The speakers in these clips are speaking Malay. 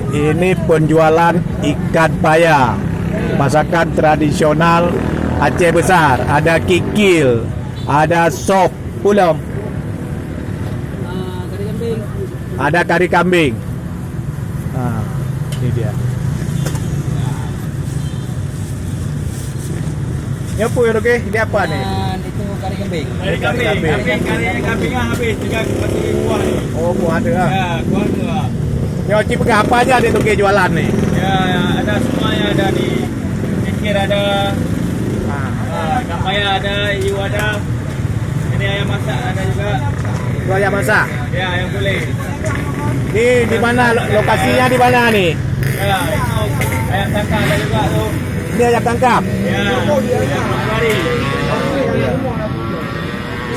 Ini penjualan ikan paya, masakan tradisional Aceh Besar. Ada kikil, ada sop pulam, Kari kambing. ada kari kambing. Ini dia. Ini apa ya, Oke? Ini apa nih? Dan itu kari kambing. Kari Kambingnya habis juga masih kuah nih. Oh, buah ada. Ya, kuah juga. Ya, Oci pegang apa aja nih Oke jualan nih? Ya, ada semuanya ada di pikir ada, kapaya ada, hiu ada. Ini ayam masak ada juga. Itu ayam masak. Ya, ayam boleh. Ini di mana lokasinya di mana nih? Ya, itu ayam tangkap ada juga tuh. Ini ayam tangkap. Ya, ayam kari.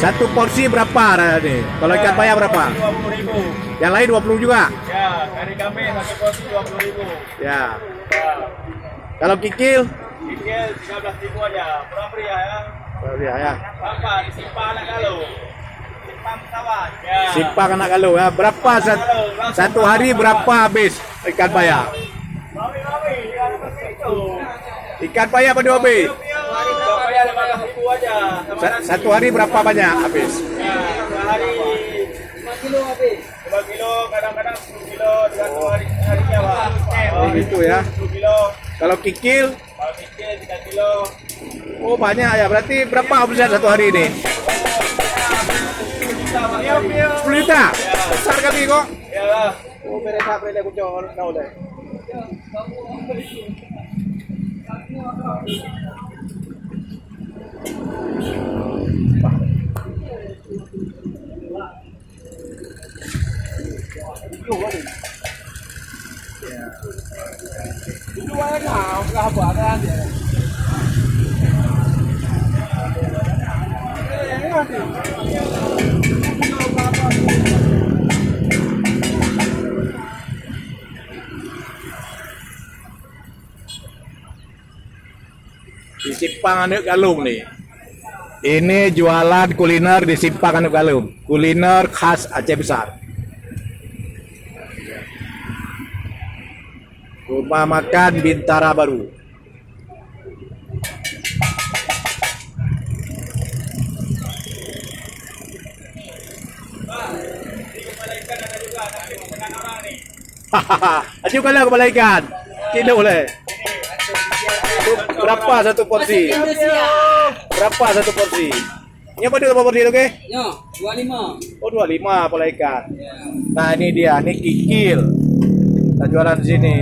Satu porsi berapa nih? Kalau ikan paya berapa? 20.000. Yang lain 20 juga. Ya, kari kambing satu porsi 20.000. Ya. Ya, Kalau kikil? pikir 13.000 aja. Kurang pria ya. Ya. Apa disimpan anak kalau? Simpan pesawat. Ya. Simpang anak galuh ya. Berapa satu hari berapa habis ikan paya? Mami, jangan seperti itu. Ikan paya pada habis. Kapaya 15.000 aja. Satu hari berapa banyak habis? Ya, sehari 5 kilo habis. 2 kilo, kadang-kadang 10 kilo, tergantung harinya Pak. Oh gitu ya. 10 kilo, Kalau kikil, kalau kecil 3 kilo. oh banyak ya. Berarti berapa omset satu hari ini? 10 juta. Besar kali kok. Ya lah. Oh beres apa ini aku coba tahu deh. Itu banyak, enggak apa-apa dia. Di Simpang Anak Galung nih. Ini jualan kuliner di Simpang Anak Galung. Kuliner khas Aceh Besar. Rumah makan Bintara Baru. Asyik kalau kepala ikan. Kilo boleh. Berapa satu porsi? Berapa satu porsi? Ini apa dia porsi oke? Yo, 25. Oh 25 kepala ikan. Nah ini dia, ini kikil. Kita jualan di sini.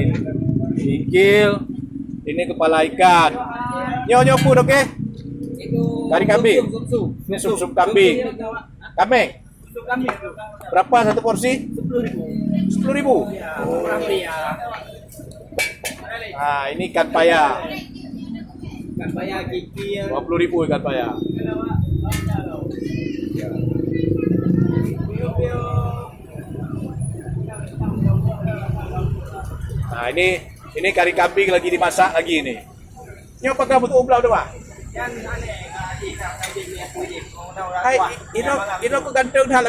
Kikil. Ini kepala ikan. Nyonya pun oke? Itu Kari kambing. sup. Ini sup kambing. Kambing. Untuk kami itu. Berapa satu porsi? 10.000. Kurang pria. Nah ini ikan paya. Ikan paya kikil. 20.000 ikan paya. Nah ini kari kambing lagi dimasak lagi ini. Ini apakah butuh umblau doang? Yang aneh, di kambing ni aku je. Hai, ini aku ganteng dah lagu.